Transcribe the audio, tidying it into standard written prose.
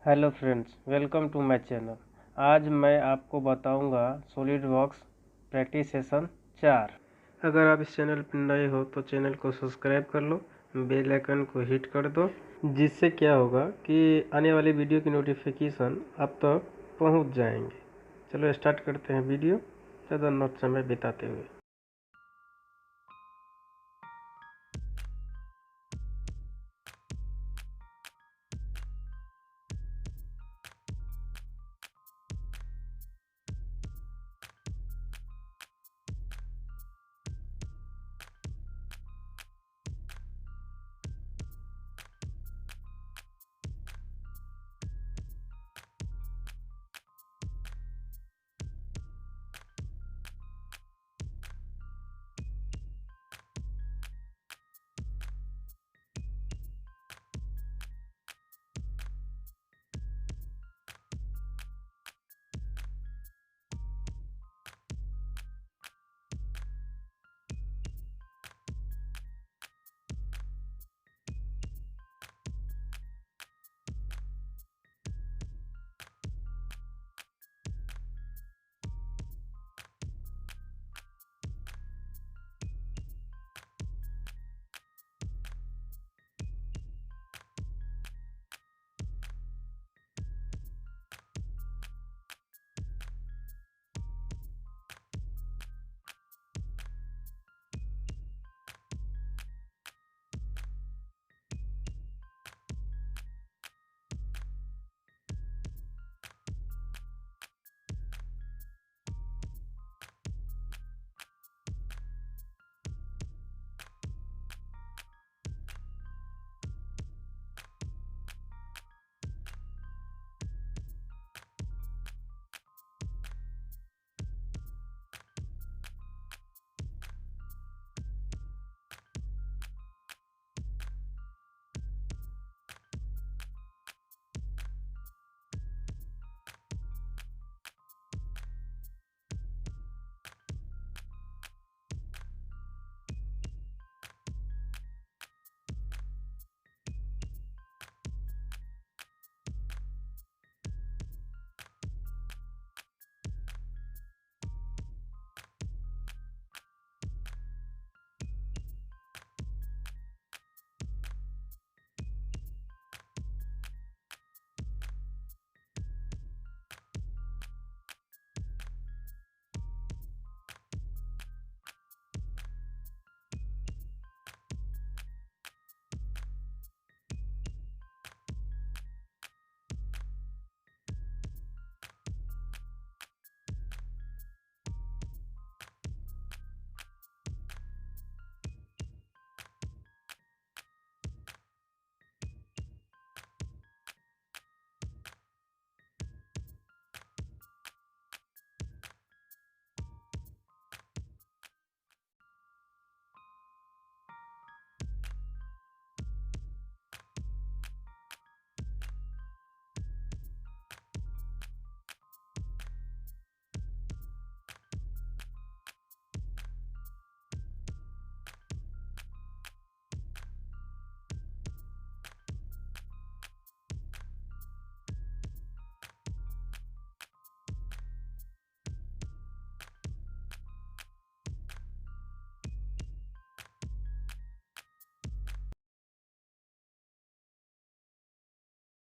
Hello friends, welcome to my channel. आज मैं आपको बताऊंगा सॉलिडवर्क्स प्रैक्टिस सेशन 4। अगर आप इस चैनल पर नए हो तो चैनल को सब्सक्राइब कर लो, बेल आइकन को हिट कर दो, जिससे क्या होगा कि आने वाली वीडियो की नोटिफिकेशन आप तक पहुंच जाएंगे। चलो स्टार्ट करते हैं वीडियो, ज़्यादा न समय बिताते हुए।